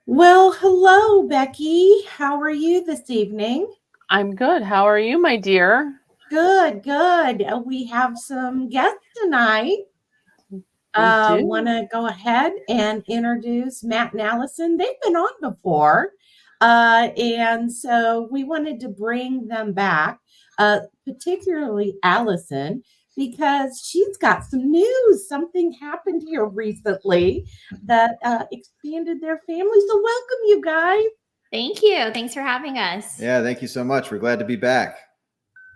Well, hello, Becky. How are you this evening? I'm good. How are you, my dear? Good, good. We have some guests tonight. We Want do. to go ahead and introduce Matt and Allison. They've been on before, and so we wanted to bring them back, particularly Allison, because she's got some news. Something happened here recently that expanded their family. So, welcome, you guys. Thank you. Thanks for having us. Yeah, thank you so much. We're glad to be back.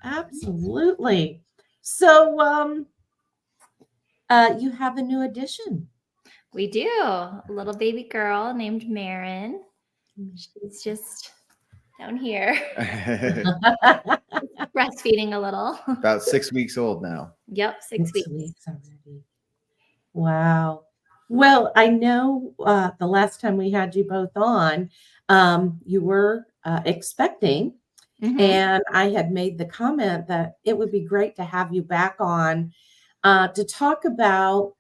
Absolutely. So, you have a new addition. We do. A little baby girl named Marin. She's just down here breastfeeding a little. About 6 weeks old now. Yep, 6 weeks. Already. Wow. Well, I know the last time we had you both on, you were expecting, and I had made the comment that it would be great to have you back on to talk about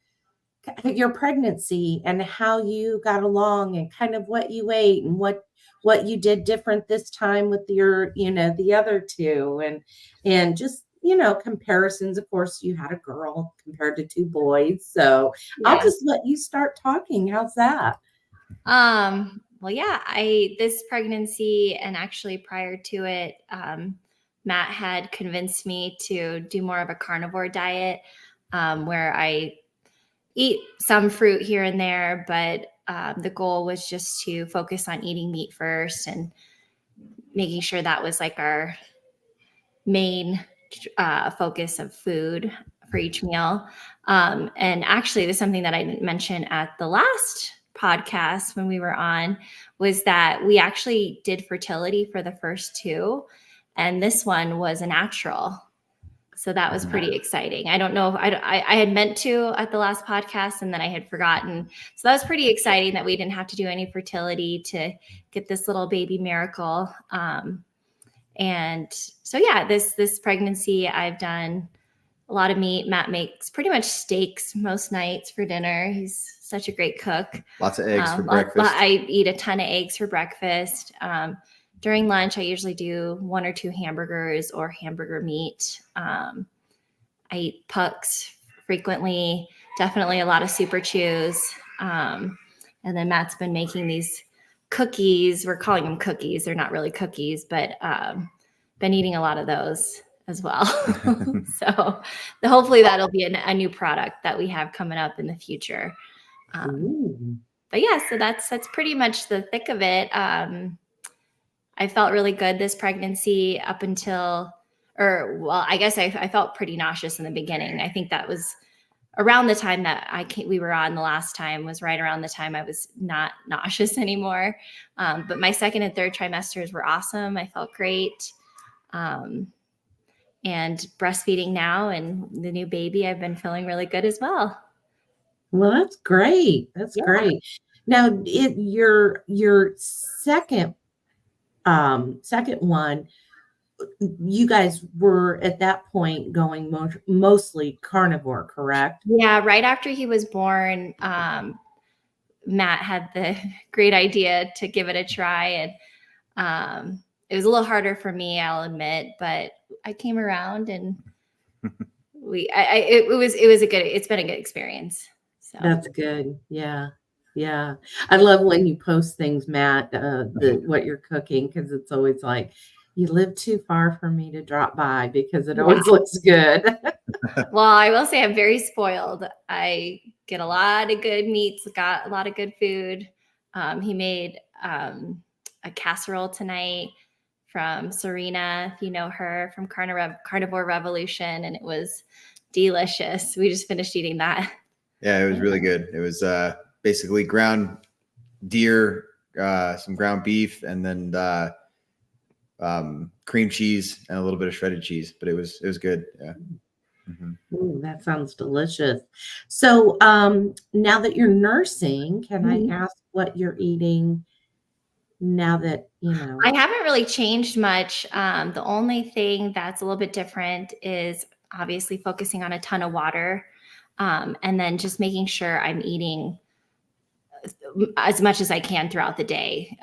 your pregnancy and how you got along and kind of what you ate and what you did different this time with your the other two and just comparisons. Of course, you had a girl compared to two boys, so I'll just let you start talking. How's that? Well, yeah, this pregnancy and actually prior to it, Matt had convinced me to do more of a carnivore diet, where I eat some fruit here and there, but the goal was just to focus on eating meat first and making sure that was like our main focus of food for each meal. And actually, there's something that I didn't mention at the last podcast when we were on, was that we actually did fertility for the first two, and this one was a natural. So that was pretty exciting. I don't know if I had meant to at the last podcast and then I had forgotten. So that was pretty exciting that we didn't have to do any fertility to get this little baby miracle. And so, yeah, this pregnancy, I've done a lot of meat. Matt makes pretty much steaks most nights for dinner. He's such a great cook. Lots of eggs for breakfast. I eat a ton of eggs for breakfast. During lunch, I usually do 1 or 2 hamburgers or hamburger meat. I eat pucks frequently, definitely a lot of super chews. And then Matt's been making these cookies. We're calling them cookies. They're not really cookies, but been eating a lot of those as well. So hopefully that'll be a new product that we have coming up in the future. But yeah, so that's pretty much the thick of it. I felt really good this pregnancy up until, I guess I felt pretty nauseous in the beginning. I think that was around the time that we were on the last time, was right around the time I was not nauseous anymore. But my second and third trimesters were awesome. I felt great. And breastfeeding now and the new baby, I've been feeling really good as well. Well, that's great. That's great. Now, your second one, you guys were at that point going mostly carnivore, correct? Yeah, right after he was born, Matt had the great idea to give it a try, and it was a little harder for me, I'll admit, but I came around and it's been a good experience. So That's good. Yeah. Yeah. I love when you post things, Matt, what you're cooking, because it's always like, you live too far for me to drop by, because it always looks good. Well, I will say I'm very spoiled. I get a lot of good meats, got a lot of good food. He made a casserole tonight from Serena, if you know her, from Carnivore Revolution, and it was delicious. We just finished eating that. Yeah, it was really good. It was basically ground deer, some ground beef, and then cream cheese and a little bit of shredded cheese. But it was good. Yeah. Ooh, that sounds delicious. So now that you're nursing, can I ask what you're eating now that, I haven't really changed much. The only thing that's a little bit different is obviously focusing on a ton of water, and then just making sure I'm eating as much as I can throughout the day,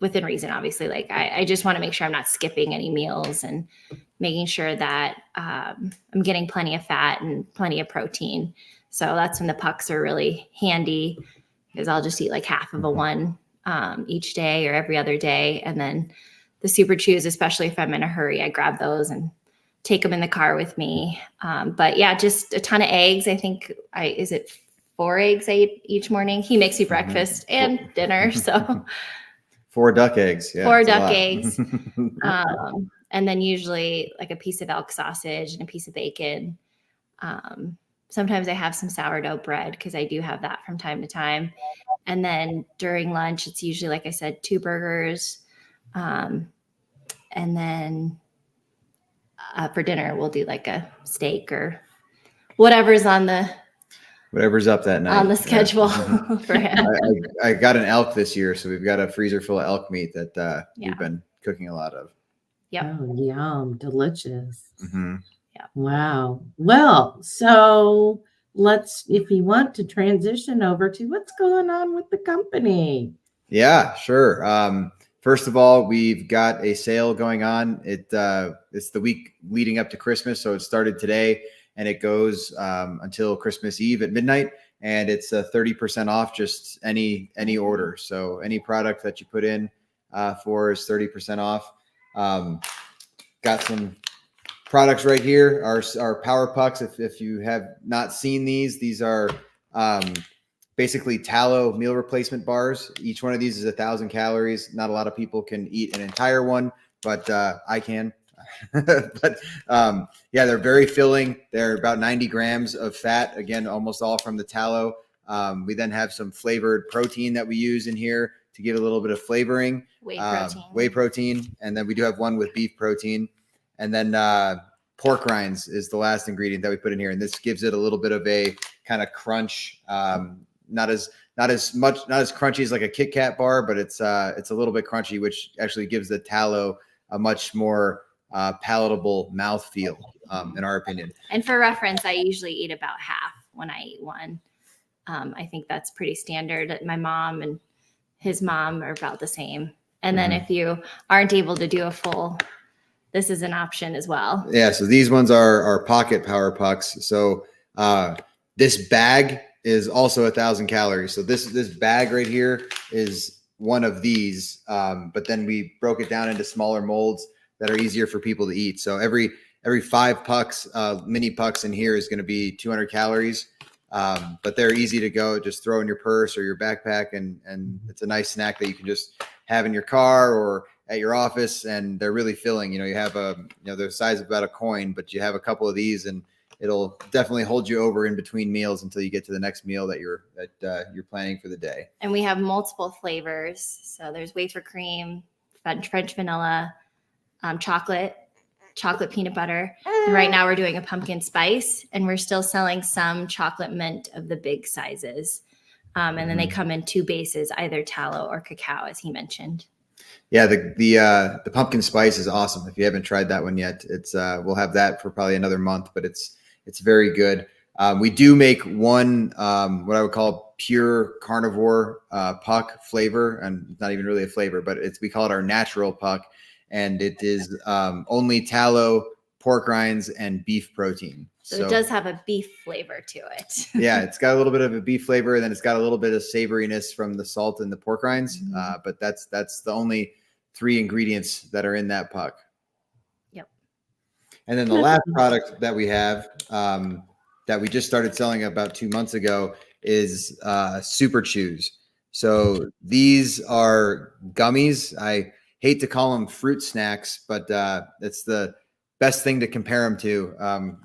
within reason, obviously. Like I just want to make sure I'm not skipping any meals and making sure that I'm getting plenty of fat and plenty of protein. So that's when the pucks are really handy, because I'll just eat like half of a one each day or every other day. And then the Super Chews, especially if I'm in a hurry, I grab those and take them in the car with me. But yeah, just a ton of eggs. I think is it 4 eggs I eat each morning? He makes me breakfast and dinner. So 4 duck eggs. Yeah, 4 it's a duck lot. eggs. And then usually like a piece of elk sausage and a piece of bacon. Sometimes I have some sourdough bread, because I do have that from time to time. And then during lunch, it's usually, like I said, 2 burgers. And then for dinner, we'll do like a steak or whatever's on the Whatever's up that night. schedule for him. I got an elk this year, so we've got a freezer full of elk meat that Yeah. we've been cooking a lot of. Yep. Oh, yum. Delicious. Mhm. Wow. Well, so if you want to transition over to what's going on with the company. Yeah, sure. First of all, we've got a sale going on. It's the week leading up to Christmas, so it started today and it goes until Christmas Eve at midnight. And it's 30% off just any order. So any product that you put in for is 30% off. Got some products right here. Our PowerPucks. If you have not seen these are basically tallow meal replacement bars. Each one of these is 1,000 calories. Not a lot of people can eat an entire one, but I can. But yeah, they're very filling. They're about 90 grams of fat. Again, almost all from the tallow. We then have some flavored protein that we use in here to give a little bit of flavoring. Whey protein. And then we do have one with beef protein. And then pork rinds is the last ingredient that we put in here. And this gives it a little bit of a kind of crunch. Not as crunchy as like a Kit Kat bar, but it's a little bit crunchy, which actually gives the tallow a much more palatable mouthfeel, in our opinion. And for reference, I usually eat about half when I eat one. I think that's pretty standard. My mom and his mom are about the same. And then if you aren't able to do a full, this is an option as well. Yeah. So these ones are pocket PowerPucks. So this bag is also 1,000 calories. So this bag right here is one of these, but then we broke it down into smaller molds that are easier for people to eat. So every 5 pucks, mini pucks in here is going to be 200 calories. But they're easy to go, just throw in your purse or your backpack. And it's a nice snack that you can just have in your car or at your office. And they're really filling. You have they're the size of about a coin, but you have a couple of these and it'll definitely hold you over in between meals until you get to the next meal that you're planning for the day. And we have multiple flavors. So there's wafer cream, French vanilla, chocolate peanut butter. And right now we're doing a pumpkin spice, and we're still selling some chocolate mint of the big sizes. And then they come in 2 bases, either tallow or cacao, as he mentioned. Yeah, the pumpkin spice is awesome. If you haven't tried that one yet, it's we'll have that for probably another month, but it's very good. We do make one what I would call pure carnivore puck flavor, and it's not even really a flavor, but we call it our natural puck, and it is only tallow, pork rinds, and beef protein. So it does have a beef flavor to it. Yeah, it's got a little bit of a beef flavor, and then it's got a little bit of savoriness from the salt and the pork rinds. But that's the only 3 ingredients that are in that puck. Yep. And then the last product that we have that we just started selling about 2 months ago is Super Chews. So these are gummies. I hate to call them fruit snacks, but it's the best thing to compare them to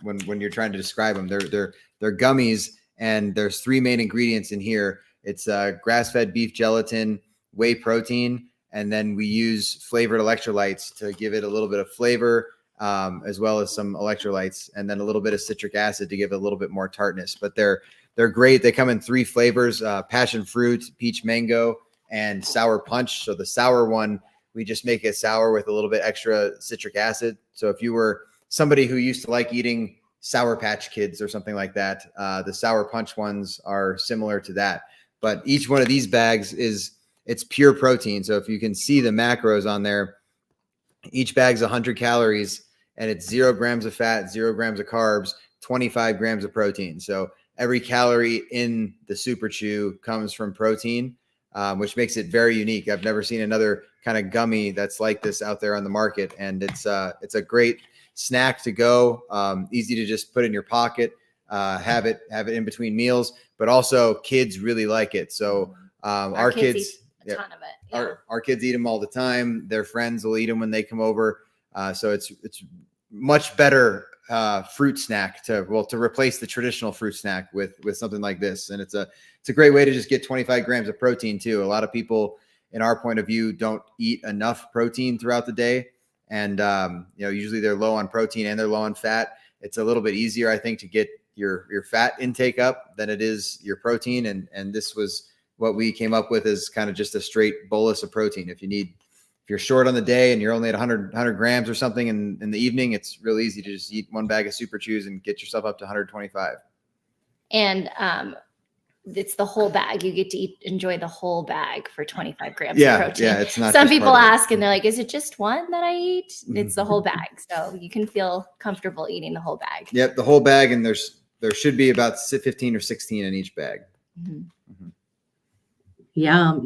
when you're trying to describe them. They're gummies, and there's 3 main ingredients in here. It's grass-fed beef gelatin, whey protein, and then we use flavored electrolytes to give it a little bit of flavor, as well as some electrolytes, and then a little bit of citric acid to give it a little bit more tartness. But they're great. They come in 3 flavors: passion fruit, peach mango, and sour punch. So the sour one, we just make it sour with a little bit extra citric acid. So if you were somebody who used to like eating Sour Patch Kids or something like that, the sour punch ones are similar to that. but each one of these bags it's pure protein. So if you can see the macros on there, each bag's 100 calories and it's 0 grams of fat, 0 grams of carbs, 25 grams of protein. So every calorie in the Super Chew comes from protein, which makes it very unique. I've never seen another kind of gummy that's like this out there on the market. And it's a great snack to go, easy to just put in your pocket, have it in between meals, but also kids really like it. So our kids eat a ton of it. Yeah. Our kids eat them all the time. Their friends will eat them when they come over. So it's much better fruit snack to replace the traditional fruit snack with something like this. And it's a great way to just get 25 grams of protein too. A lot of people, in our point of view, don't eat enough protein throughout the day. And, usually they're low on protein and they're low on fat. It's a little bit easier, I think, to get your fat intake up than it is your protein. And this was what we came up with, is kind of just a straight bolus of protein. If you're short on the day and you're only at 100 grams or something in the evening, it's real easy to just eat one bag of Super Chews and get yourself up to 125. And it's the whole bag. You get to enjoy the whole bag for 25 grams of protein. Yeah, it's not. Some people ask and they're like, is it just one that I eat? It's the whole bag. So you can feel comfortable eating the whole bag. Yep, the whole bag. And there should be about 15 or 16 in each bag. Mm-hmm. Yeah.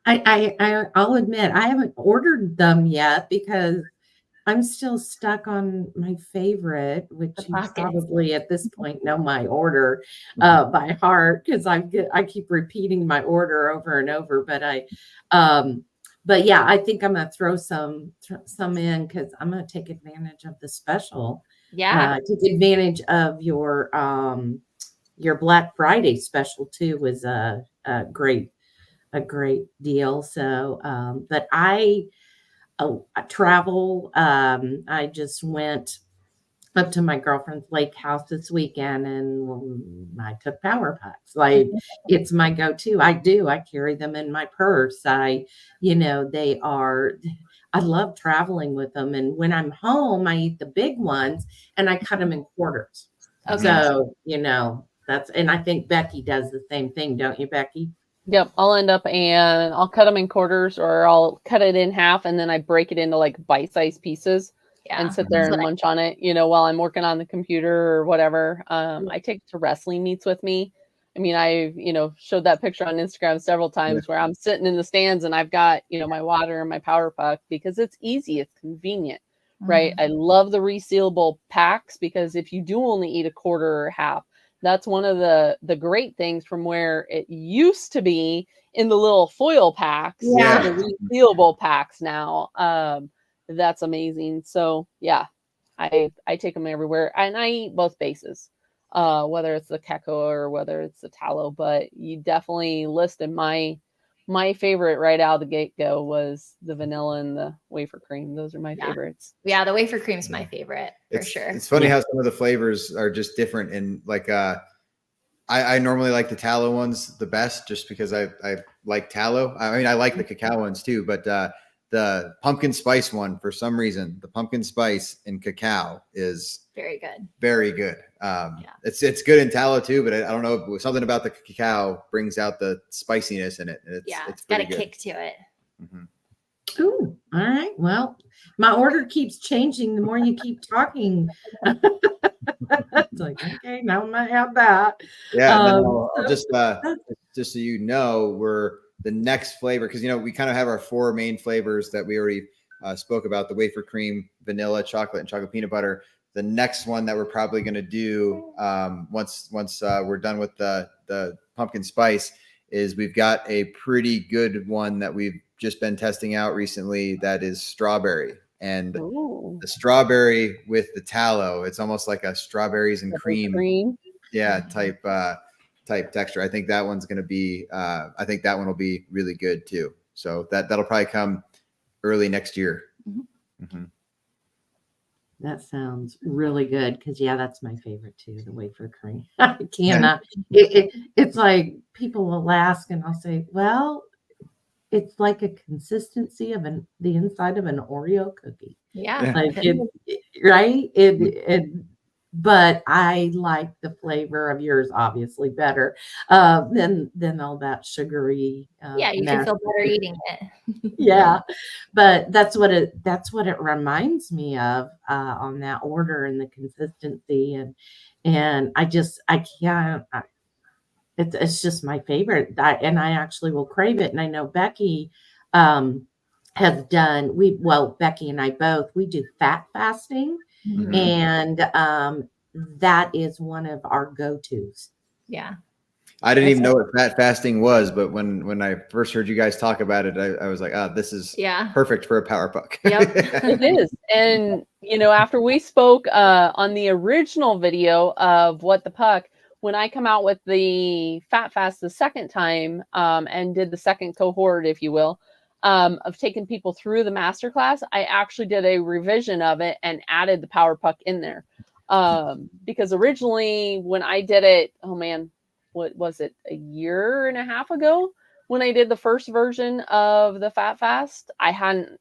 I'll admit I haven't ordered them yet because I'm still stuck on my favorite, which you probably at this point know my order by heart, because I keep repeating my order over and over. But yeah, I think I'm gonna throw some in because I'm gonna take advantage of the special. Yeah, take advantage of your Black Friday special too. Was a great deal. So, but I travel. I just went up to my girlfriend's lake house this weekend and I took PowerPucks. Like, it's my go-to. I carry them in my purse. I love traveling with them. And when I'm home, I eat the big ones and I cut them in quarters. Okay. So, and I think Becky does the same thing. Don't you, Becky? Yep, I'll end up and I'll cut them in quarters, or I'll cut it in half and then I break it into like bite-sized pieces and sit there and munch on it, while I'm working on the computer or whatever. I take it to wrestling meets with me. I mean, I showed that picture on Instagram several times where I'm sitting in the stands and I've got, my water and my PowerPuck because it's easy, it's convenient, right? I love the resealable packs because if you do only eat a quarter or half, that's one of the great things from where it used to be in the little foil packs, the resealable packs now. That's amazing. So yeah, I take them everywhere and I eat both bases, whether it's the Keko or whether it's the tallow, but you definitely listed my favorite right out of the get-go was the vanilla and the wafer cream. Those are my favorites. Yeah, the wafer cream's my favorite for sure. It's funny how some of the flavors are just different. And like I normally like the tallow ones the best just because I like tallow. I mean, I like the cacao ones too, but the pumpkin spice one, for some reason, the pumpkin spice in cacao is very good. Very good. It's good in tallow too, but I don't know, something about the cacao brings out the spiciness in it. It's got a kick to it. Mm-hmm. Ooh, all right. Well, my order keeps changing the more you keep talking. It's like, okay, now I might have that. Yeah, I'll just so you know, we're the next flavor, because we kind of have our 4 main flavors that we already spoke about: the wafer cream, vanilla, chocolate, and chocolate peanut butter. The next one that we're probably going to do once we're done with the pumpkin spice is we've got a pretty good one that we've just been testing out recently that is strawberry. And the strawberry with the tallow, it's almost like a strawberries and cream. Yeah, type texture. I think that one's going to be I think that one will be really good too. So that'll probably come early next year. Mm-hmm. Mm-hmm. That sounds really good because that's my favorite too, the wafer cream. I cannot. It's like people will ask and I'll say, well, it's like a consistency of the inside of an Oreo cookie. Yeah. Like right? but I like the flavor of yours obviously better than all that sugary Yeah, you can mess. feel better eating it. Yeah, but that's what it reminds me of on that order and the consistency and I can't it's just my favorite. And I actually will crave it. And I know Becky um, has done Becky and I both we do fat fasting, Mhm. and that is one of our go-tos. Yeah. I didn't even That's know what fat fasting was, but when I first heard you guys talk about it, I was like, this is Yeah. perfect for a PowerPuck. Yep. It is. And, after we spoke on the original video of What the Puck, when I come out with the Fat Fast the second time and did the second cohort, if you will, of taking people through the masterclass, I actually did a revision of it and added the PowerPuck in there. Because originally when I did it, oh man, what was it, a year and a half ago? When I did the first version of the Fat Fast, I hadn't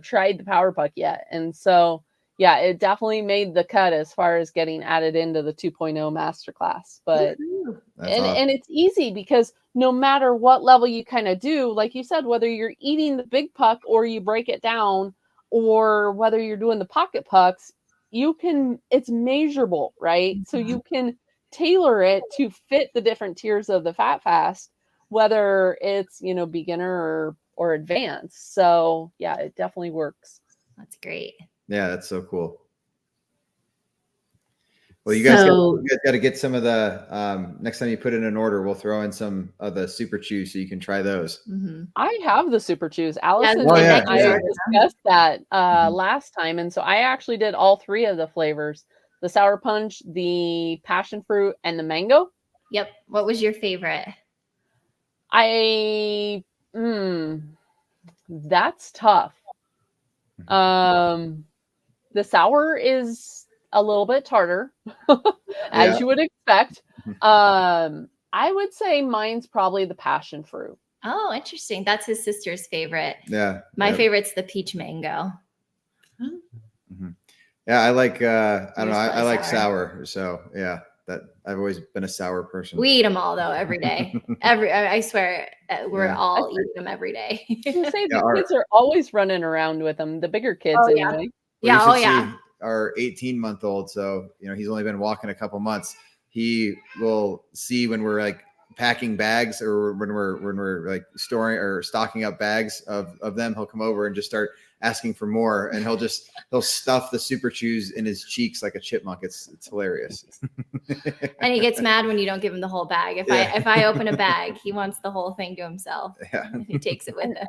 tried the PowerPuck yet. And so, yeah, it definitely made the cut as far as getting added into the 2.0 masterclass. But, That's awesome. and it's easy because no matter what level you kind of do, like you said, whether you're eating the big puck or you break it down, or whether you're doing the pocket pucks, it's measurable, right? So you can tailor it to fit the different tiers of the Fat Fast, whether it's, beginner or advanced. So yeah, it definitely works. That's great. Yeah, that's so cool. Well, you guys got to get some of the next time you put in an order, we'll throw in some of the Super Chews so you can try those. Mm-hmm. I have the Super Chews. Allison Oh, and yeah, I yeah. discussed that last time. And so I actually did all three of the flavors: the sour punch, the passion fruit, and the mango. Yep. What was your favorite? That's tough. The sour is a little bit tartar, as you would expect. I would say mine's probably the passion fruit. Oh, interesting. That's his sister's favorite. Yeah. My favorite's the peach mango. Mm-hmm. Yeah, I like I don't know, I like sour. sour. So yeah, that I've always been a sour person. We eat them all though every day. I swear we're all eating them every day. You say the kids are always running around with them. The bigger kids, anyway. Yeah. Well, see our 18-month-old. So he's only been walking a couple months. He will see when we're like packing bags or when we're like storing or stocking up bags of them. He'll come over and just start asking for more, and he'll stuff the Super Chews in his cheeks like a chipmunk. It's hilarious. And he gets mad when you don't give him the whole bag. If I open a bag, he wants the whole thing to himself. Yeah. He takes it with him.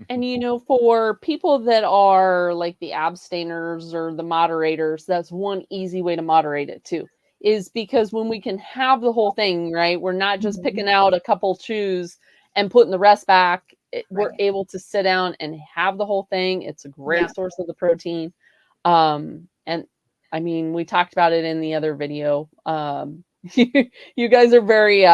And for people that are like the abstainers or the moderators, that's one easy way to moderate it too, is because when we can have the whole thing, right, we're not just picking out a couple chews and putting the rest back. We're able to sit down and have the whole thing. It's a great source of the protein. And I mean, we talked about it in the other video. You guys are very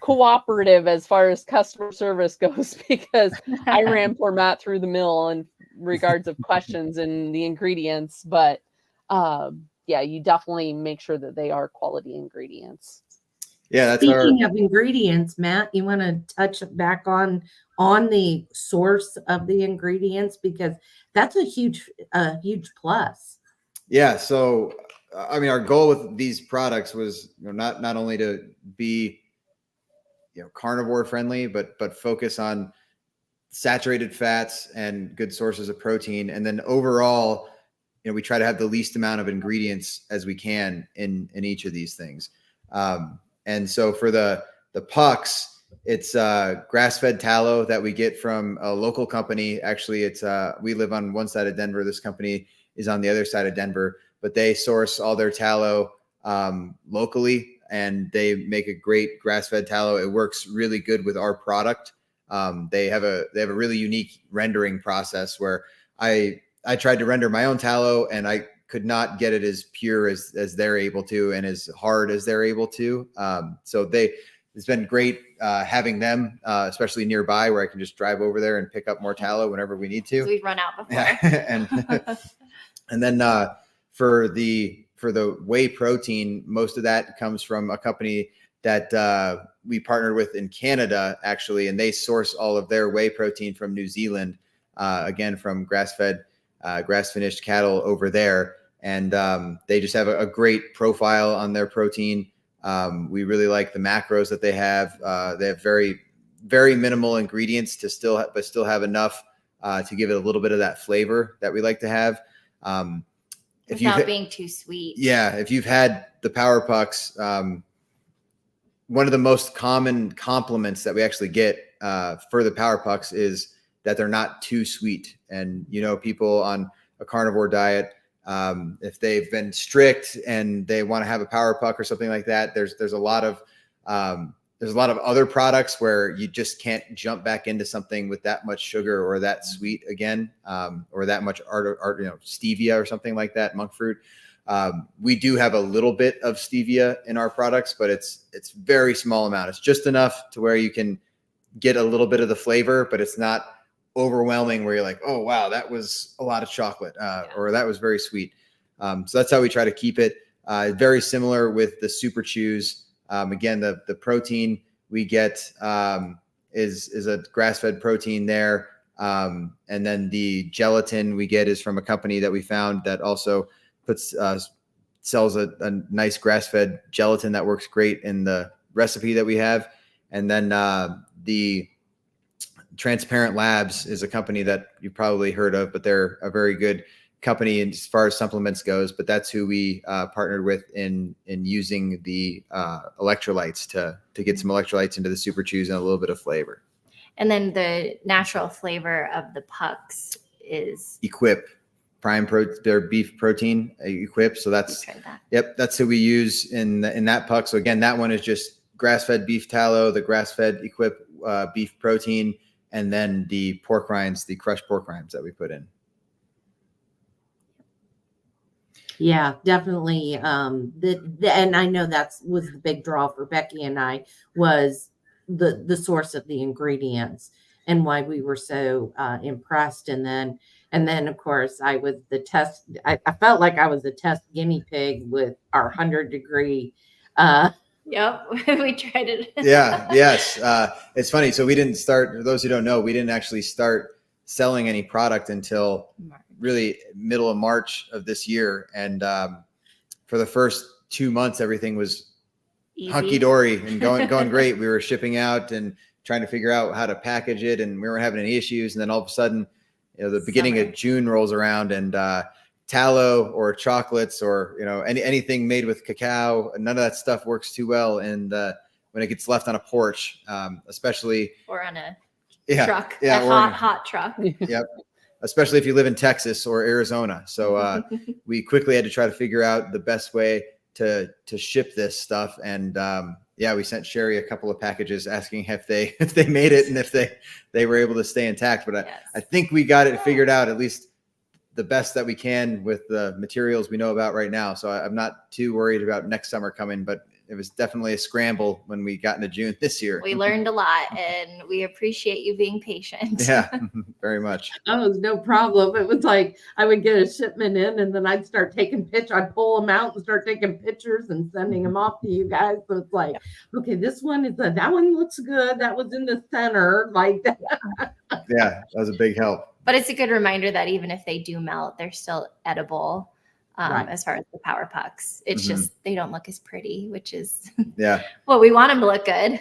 cooperative as far as customer service goes, because I ran poor Matt through the mill in regards of questions and the ingredients. But you definitely make sure that they are quality ingredients. Yeah, that's Speaking of ingredients, Matt, you want to touch back on the source of the ingredients, because that's a huge plus. Yeah. So, I mean, our goal with these products was not only to be carnivore friendly, but focus on saturated fats and good sources of protein, and then overall, we try to have the least amount of ingredients as we can in each of these things. And so for the pucks, it's grass-fed tallow that we get from a local company. Actually, it's we live on one side of Denver. This company is on the other side of Denver, but they source all their tallow locally, and they make a great grass-fed tallow. It works really good with our product. They have a really unique rendering process where I tried to render my own tallow, and I could not get it as pure as they're able to, and as hard as they're able to. So it's been great having them, especially nearby, where I can just drive over there and pick up more tallow whenever we need to. We've run out before. And then for for the whey protein, most of that comes from a company that we partnered with in Canada, actually, and they source all of their whey protein from New Zealand, again, from grass-fed, grass-finished cattle over there. And they just have a great profile on their protein. We really like the macros that they have. They have very, very minimal ingredients to still have enough to give it a little bit of that flavor that we like to have. Without being too sweet. Yeah. If you've had the PowerPucks, one of the most common compliments that we actually get for the PowerPucks is that they're not too sweet. And, people on a carnivore diet, if they've been strict and they want to have a PowerPuck or something like that, there's a lot of other products where you just can't jump back into something with that much sugar or that sweet again, or that much stevia or something like that, monk fruit. We do have a little bit of stevia in our products, but it's very small amount. It's just enough to where you can get a little bit of the flavor, but it's not overwhelming where you're like, oh, wow, that was a lot of chocolate, or that was very sweet. So that's how we try to keep it. Very similar with the Super Chews. Again, the protein we get is a grass-fed protein there. And then the gelatin we get is from a company that we found that also sells a nice grass-fed gelatin that works great in the recipe that we have. And then the Transparent Labs is a company that you've probably heard of, but they're a very good company as far as supplements goes. But that's who we partnered with in using the electrolytes to get some electrolytes into the Super Chews and a little bit of flavor. And then the natural flavor of the pucks is Equip their beef protein, Equip. So that's who we use in that puck. So again, that one is just grass-fed beef tallow, the grass-fed Equip beef protein, and then the pork rinds, the crushed pork rinds that we put in. Yeah, definitely. And I know was the big draw for Becky and I, was the source of the ingredients and why we were so impressed. And then of course I was I felt like I was a test guinea pig with our 100-degree. Yep, we tried it. Yes. It's funny. So we didn't start, for those who don't know, we didn't actually start selling any product until really middle of March of this year. And for the first 2 months, everything was hunky-dory and going great. We were shipping out and trying to figure out how to package it, and we weren't having any issues. And then all of a sudden, the beginning of June rolls around, and tallow or chocolates or anything made with cacao, none of that stuff works too well. And when it gets left on a porch, especially or on a truck, hot truck. Yep. Especially if you live in Texas or Arizona. So we quickly had to try to figure out the best way to ship this stuff. And we sent Sherry a couple of packages asking if they made it and if they were able to stay intact. But I think we got it figured out, at least the best that we can with the materials we know about right now. So I'm not too worried about next summer coming, but it was definitely a scramble when we got into June this year. We learned a lot, and we appreciate you being patient. Yeah, very much. Oh, it was no problem. It was like I would get a shipment in, and then I'd start taking pictures. I'd pull them out and start taking pictures and sending them off to you guys. So it's like, okay, this one is that one looks good. That was in the center, like that. Yeah, that was a big help. But it's a good reminder that even if they do melt, they're still edible. As far as the PowerPucks, it's just they don't look as pretty, which is what we want them to look good.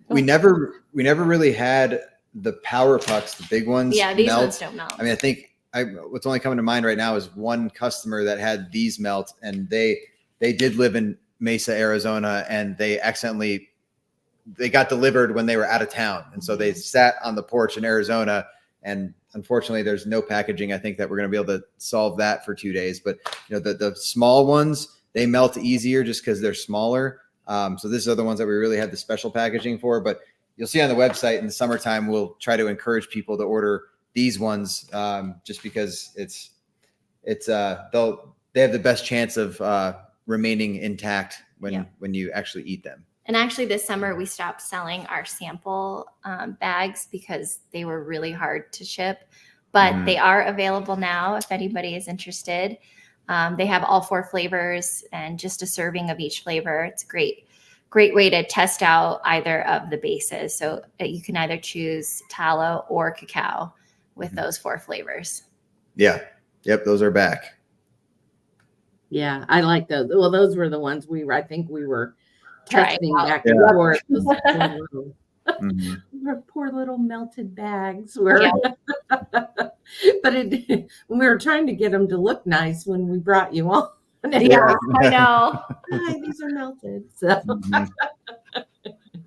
We never really had the PowerPucks, the big ones. Yeah, these ones don't melt. I mean, I think what's only coming to mind right now is one customer that had these melt, and they did live in Mesa, Arizona, and they got delivered when they were out of town, and so they sat on the porch in Arizona. And unfortunately, there's no packaging. I think that we're going to be able to solve that for 2 days. But the small ones, they melt easier just because they're smaller. So these are the ones that we really have the special packaging for. But you'll see on the website in the summertime, we'll try to encourage people to order these ones just because they have the best chance of remaining intact when you actually eat them. And actually this summer we stopped selling our sample bags because they were really hard to ship, but they are available now if anybody is interested. They have all 4 flavors and just a serving of each flavor. It's a great way to test out either of the bases. So you can either choose tallow or cacao with those 4 flavors. Yeah. Yep. Those are back. Yeah, I like those. Well, those were the ones I think we were Trying testing out. back and Yeah. forth. Those Mhm. poor little melted bags were, Yeah. but we were trying to get them to look nice when we brought you on. Yeah, I know. Hi, these are melted. So, Mhm.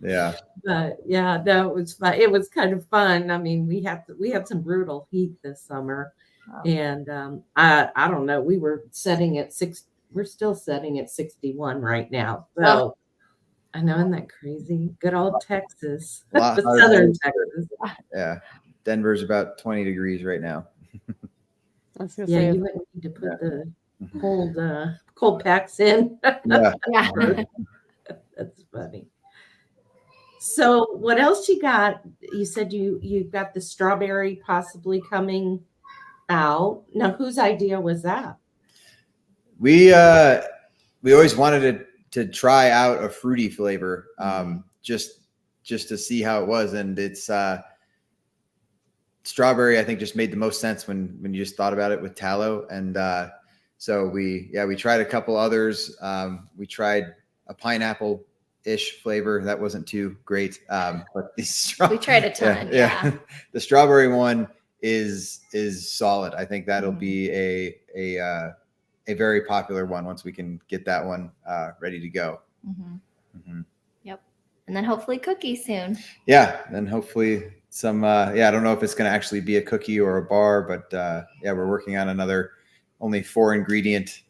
Yeah. but yeah, no, it was fun. It was kind of fun. I mean, we had some brutal heat this summer, and I don't know. We were setting at 6. We're still setting at 61 right now. So I know, isn't that crazy? Good old Texas, A lot the hotter southern than- Texas. Yeah. Denver's about 20 degrees right now. I was gonna Yeah, say, you wouldn't need to put the Mhm. cold packs in. Yeah. Yeah. That's funny. So what else you got? You said you got the strawberry possibly coming out. Now, whose idea was that? We always wanted to try out a fruity flavor, just to see how it was, and it's strawberry. I think just made the most sense when you just thought about it with tallow, and so we tried a couple others. We tried a pineapple-ish flavor that wasn't too great, but We tried a ton. Yeah. The strawberry one is solid. I think that'll be a very popular one once we can get that one ready to go. Yep. And then hopefully cookies soon. Yeah. Then hopefully some, I don't know if it's going to actually be a cookie or a bar, but we're working on another only 4 ingredient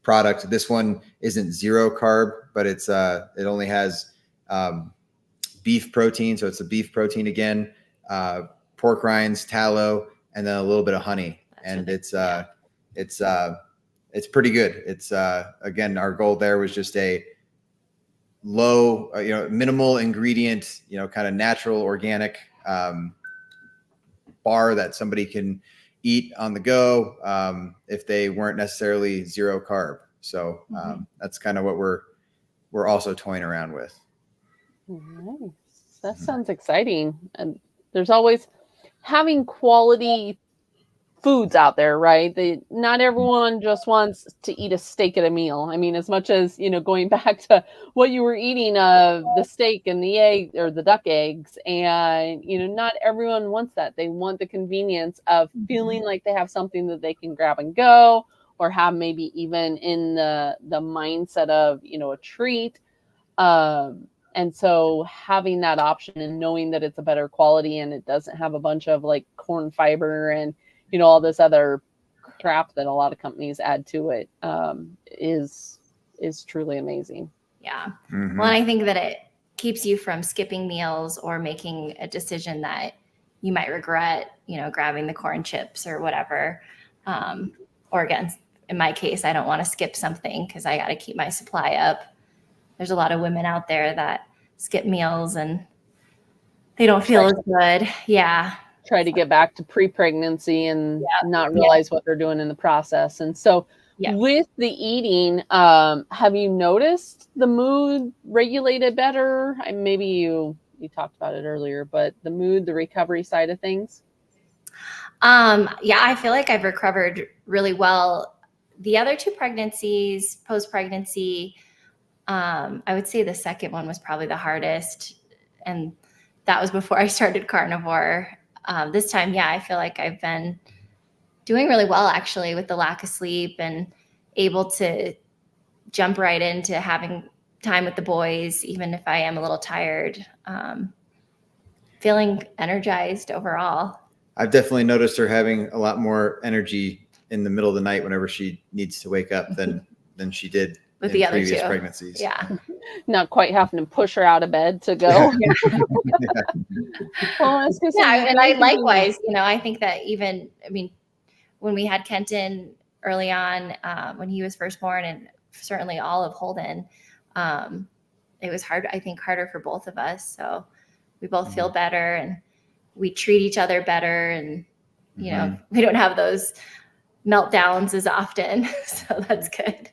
product. This one isn't 0 carb, but it only has beef protein. So it's a beef protein again, pork rinds, tallow, and then a little bit of honey. It's pretty good. It's again, our goal there was just a low, minimal ingredient, kind of natural, organic bar that somebody can eat on the go if they weren't necessarily 0 carb. So that's kind of what we're also toying around with. nice. That sounds exciting. And there's always having quality foods out there, right? Not everyone just wants to eat a steak at a meal. I mean, as much as, going back to what you were eating of the steak and the egg or the duck eggs, and, not everyone wants that. They want the convenience of feeling like they have something that they can grab and go, or have maybe even in the mindset of, a treat. And so having that option and knowing that it's a better quality and it doesn't have a bunch of like corn fiber and all this other crap that a lot of companies add to it is truly amazing. Yeah. Well, and I think that it keeps you from skipping meals or making a decision that you might regret, grabbing the corn chips or whatever. Or again, in my case, I don't want to skip something because I got to keep my supply up. There's a lot of women out there that skip meals and they don't feel as good. Yeah. Try to get back to pre-pregnancy and not realize what they're doing in the process. And so with the eating, have you noticed the mood regulated better? Maybe you talked about it earlier, but the mood, the recovery side of things? I feel like I've recovered really well. The other 2 pregnancies, post-pregnancy, I would say the second one was probably the hardest. And that was before I started carnivore. This time, I feel like I've been doing really well actually with the lack of sleep and able to jump right into having time with the boys, even if I am a little tired, feeling energized overall. I've definitely noticed her having a lot more energy in the middle of the night whenever she needs to wake up than she did with in the other previous 2 pregnancies. Yeah. Not quite having to push her out of bed to go. Well, and I likewise, I think that when we had Kenton early on, when he was first born, and certainly all of Holden, it was harder for both of us. So we both feel better and we treat each other better. And, we don't have those meltdowns as often. So that's good.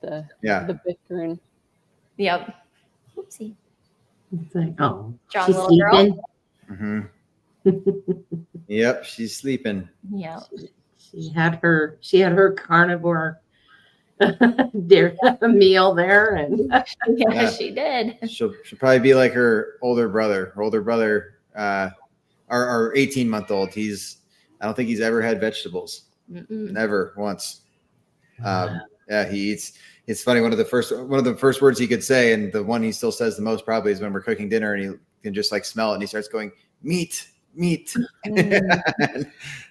The bickering. Yep. Oopsie. It's like, oh, Strong she's little girl. sleeping. Yep, she's sleeping. Yeah. She had her carnivore meal there, and Yeah, she did. She'll probably be like her older brother. Her older brother, our 18-month-old. I don't think he's ever had vegetables. Never once. Yeah, he eats. It's funny. One of the first words he could say, and the one he still says the most probably, is when we're cooking dinner, and he can just like smell it, and he starts going, meat. And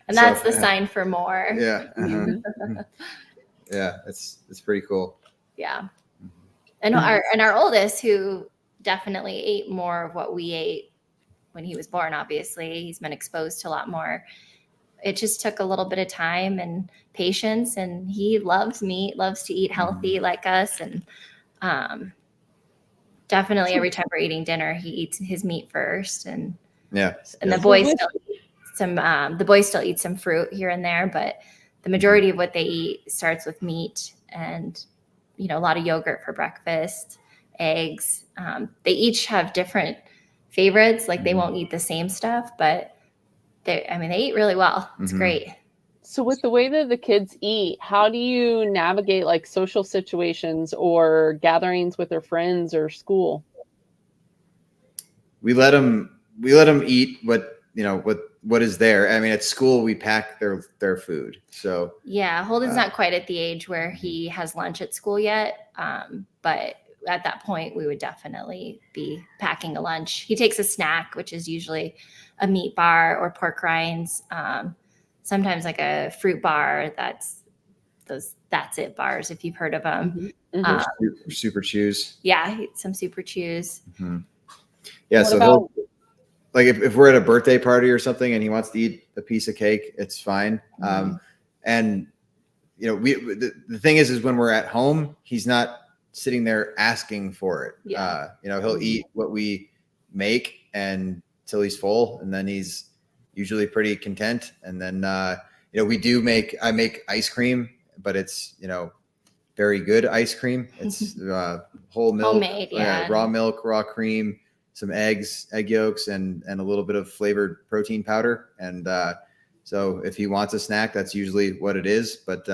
that's the sign for more. Yeah. Yeah, it's pretty cool. Yeah. And our oldest, who definitely ate more of what we ate when he was born, obviously, he's been exposed to a lot more. It just took a little bit of time and patience, and he loves meat, loves to eat healthy like us. And definitely every time we're eating dinner, he eats his meat first. And the boys still eat some fruit here and there, but the majority of what they eat starts with meat and, a lot of yogurt for breakfast, eggs. They each have different favorites. Like they won't eat the same stuff, but they eat really well. It's great. So with the way that the kids eat, how do you navigate like social situations or gatherings with their friends or school? We let them eat what is there. At school we pack their food. So yeah, Holden's not quite at the age where he has lunch at school yet. But at that point we would definitely be packing a lunch. He takes a snack, which is usually a meat bar or pork rinds. Sometimes like a fruit bar. That's it bars, if you've heard of them. Super Chews. Yeah, some Super Chews. Yeah, so like if we're at a birthday party or something and he wants to eat a piece of cake, it's fine. And the thing is when we're at home, he's not sitting there asking for it. Yeah. He'll eat what we make and till he's full, and then he's usually pretty content. And then I make ice cream, but it's very good ice cream. It's whole milk, homemade, raw milk, raw cream, some eggs, egg yolks, and a little bit of flavored protein powder. And so if he wants a snack, that's usually what it is. But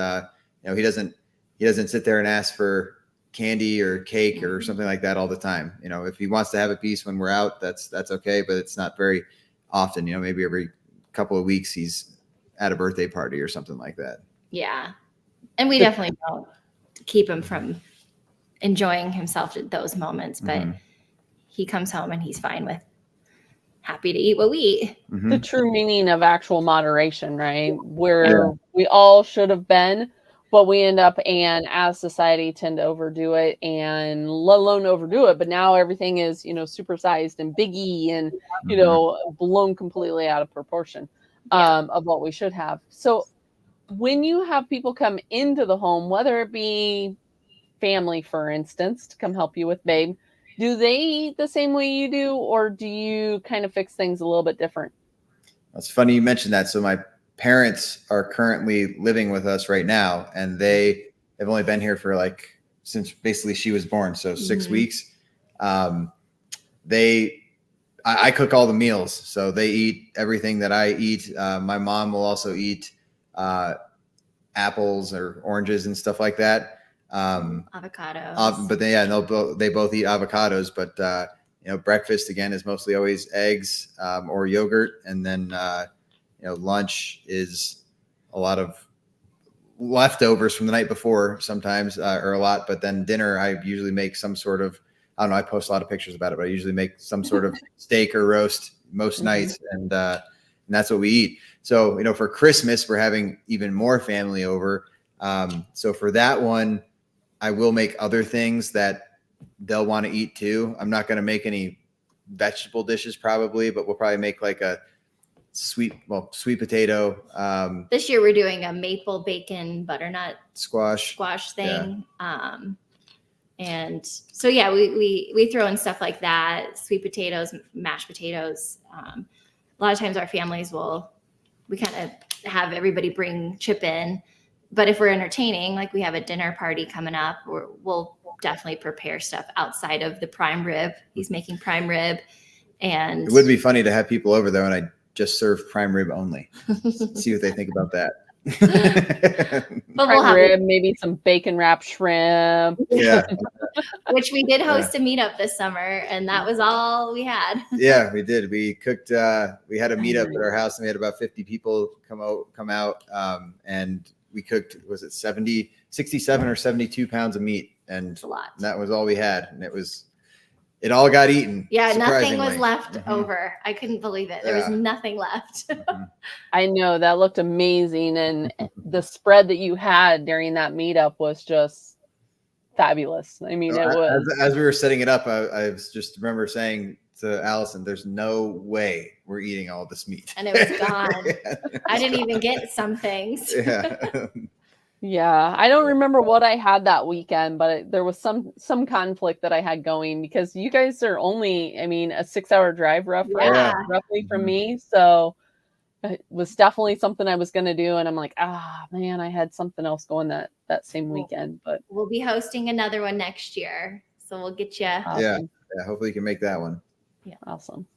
he doesn't sit there and ask for candy or cake or something like that all the time. If he wants to have a piece when we're out, that's okay, but it's not very often. Maybe every couple of weeks he's at a birthday party or something like that. Yeah. And we definitely don't keep him from enjoying himself at those moments, but he comes home and he's fine with happy to eat what we eat. The true meaning of actual moderation, right? Where we all should have been, but we end up, and as society, tend to overdo it, and let alone overdo it. But now everything is, supersized and biggie and, blown completely out of proportion of what we should have. So when you have people come into the home, whether it be family, for instance, to come help you with babe, do they eat the same way you do, or do you kind of fix things a little bit different? That's funny you mentioned that. So my parents are currently living with us right now, and they have only been here for since basically she was born. So 6 weeks. I cook all the meals, so they eat everything that I eat. My mom will also eat apples or oranges and stuff like that. Avocados. But they both eat avocados. But breakfast again is mostly always eggs or yogurt, and then lunch is a lot of leftovers from the night before sometimes, or a lot. But then dinner, I usually make some sort of, I don't know, I post a lot of pictures about it, but I usually make some sort of steak or roast most nights, and that's what we eat. So for Christmas, we're having even more family over. So for that one, I will make other things that they'll want to eat too. I'm not going to make any vegetable dishes probably, but we'll probably make like a sweet potato. This year we're doing a maple bacon butternut squash thing. And so, we throw in stuff like that, sweet potatoes, mashed potatoes. A lot of times our families we kind of have everybody chip in. But if we're entertaining, like we have a dinner party coming up, we'll definitely prepare stuff outside of the prime rib. He's making prime rib. And it would be funny to have people over though, and I just serve prime rib only. See what they think about that. but prime rib, maybe some bacon wrapped shrimp. Yeah. Which we did host a meetup this summer, and that was all we had. Yeah, we did. We cooked. We had a meetup at our house, and we had about 50 people come out, and we cooked. Was it 67 or 72 pounds of meat? And a lot. That was all we had, and it all got eaten. Yeah, nothing was left over. I couldn't believe it. There was nothing left. I know, that looked amazing, and the spread that you had during that meetup was just fabulous. I mean, it was. As we were setting it up, I was just remember saying to Allison, "There's no way we're eating all this meat," and it was gone. I didn't even get some things. Yeah. Yeah, I don't remember what I had that weekend, but there was some conflict that I had going because you guys are only, I mean, a 6-hour drive roughly from me. So it was definitely something I was going to do. And I'm like, man, I had something else going that same weekend. But we'll be hosting another one next year. So we'll get you. Awesome. Yeah, hopefully you can make that one. Yeah, awesome.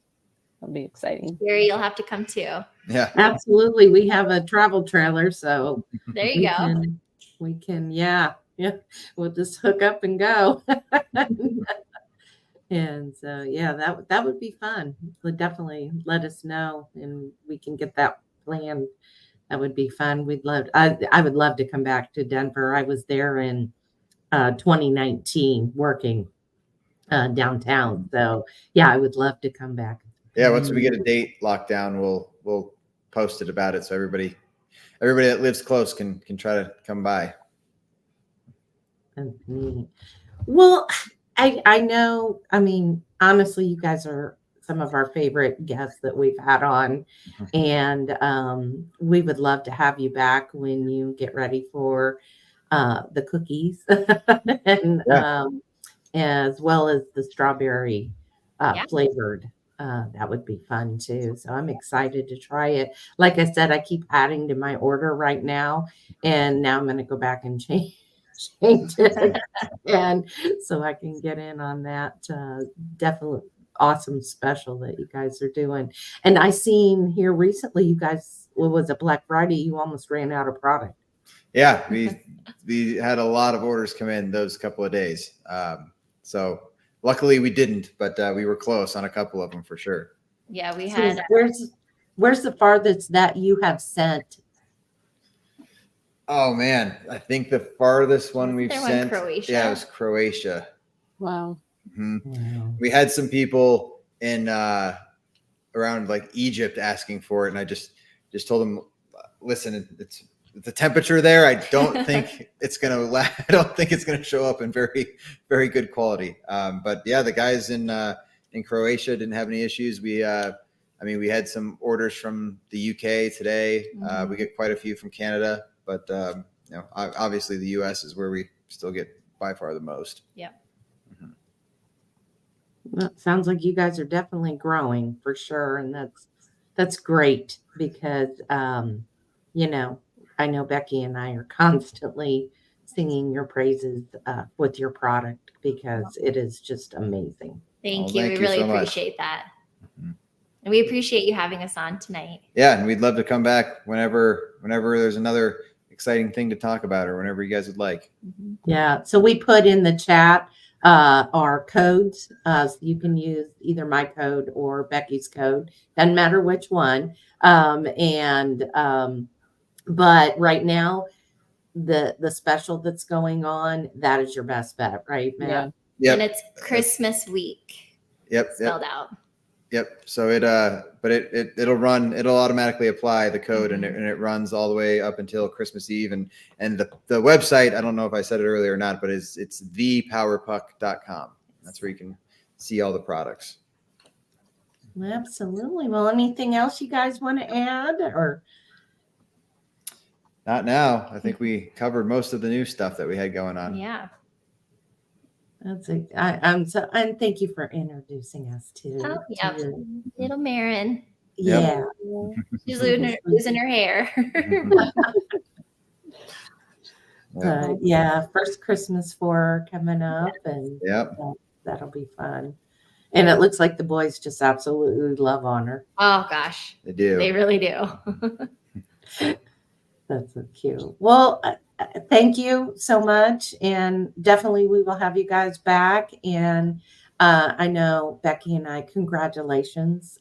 That'll be exciting. Gary, you'll have to come too. Yeah, absolutely. We have a travel trailer, so there you go. We can, yeah. We'll just hook up and go. And so, yeah, that would be fun. Would definitely let us know, and we can get that planned. That would be fun. I would love to come back to Denver. I was there in 2019 working downtown. So yeah, I would love to come back. Yeah, once we get a date locked down, we'll post it about it so everybody that lives close can try to come by. Well, I know, I mean, honestly, you guys are some of our favorite guests that we've had on, and we would love to have you back when you get ready for the cookies and as well as the strawberry flavored. That would be fun too. So I'm excited to try it. Like I said, I keep adding to my order right now, and now I'm going to go back and change it, and so I can get in on that. Definitely awesome special that you guys are doing. And I seen here recently, you guys, what was it, Black Friday? You almost ran out of product. Yeah, we had a lot of orders come in those couple of days. So luckily we didn't, but we were close on a couple of them for sure. Yeah, we had. Where's the farthest that you have sent? Oh man, I think the farthest one we've sent. Croatia. Yeah, it was Croatia. Wow. Mm-hmm. Wow. We had some people in around like Egypt asking for it, and I just told them, listen, it's the temperature there. I don't think it's gonna. I don't think it's gonna show up in very, very good quality. But yeah, the guys in Croatia didn't have any issues. We had some orders from the UK today. Mm-hmm. We get quite a few from Canada, but obviously the US is where we still get by far the most. Yeah. Mm-hmm. Well, it sounds like you guys are definitely growing for sure, and that's great because I know Becky and I are constantly singing your praises with your product because it is just amazing. Thank you. We really appreciate that. Mm-hmm. And we appreciate you having us on tonight. Yeah, and we'd love to come back whenever there's another exciting thing to talk about or whenever you guys would like. Mm-hmm. Yeah, so we put in the chat our codes. So you can use either my code or Becky's code. Doesn't matter which one. But right now, the special that's going on, that is your best bet, right, Matt? Yeah. Yep. And it's Christmas week. Yep. Spelled out. Yep. So it'll automatically apply the code, mm-hmm. and it runs all the way up until Christmas Eve. And the website, I don't know if I said it earlier or not, but it's thepowerpuck.com. That's where you can see all the products. Absolutely. Well, anything else you guys want to add or? Not now. I think we covered most of the new stuff that we had going on. Yeah. That's it. And thank you for introducing us to. Oh, yeah. Little Marin. Yeah. She's losing her hair. Yeah. Yeah, first Christmas for her coming up, and Yep. that'll be fun. And it looks like the boys just absolutely love on her. Oh gosh, They do. they really do. That's so cute. Well, thank you so much, and definitely we will have you guys back. And I know Becky and I, congratulations.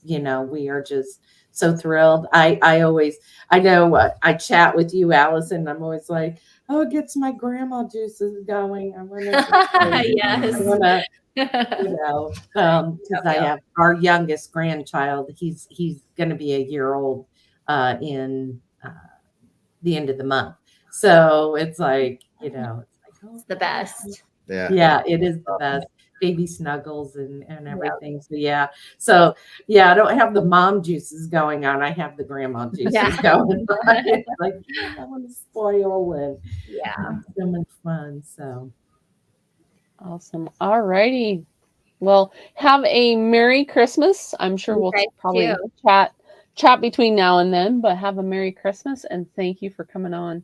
You know, we are just so thrilled. I know I chat with you, Allison. I'm always like, oh, it gets my grandma juices going. I want to, Yes. I want to, you know, because I have our youngest grandchild. He's going to be a year old in the end of the month. So it's like, you know, it's like, oh, It's the best. yeah, it is the best. Baby snuggles and everything. So yeah. So yeah, I don't have the mom juices going on. I have the grandma juices going on. It's like I want to spoil and so much fun. So Awesome. All righty. Well, have a Merry Christmas. I'm sure we'll probably chat between now and then, but have a Merry Christmas and thank you for coming on.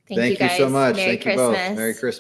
Thank you so guys. much. Merry Thank you both. Christmas. Merry Christmas.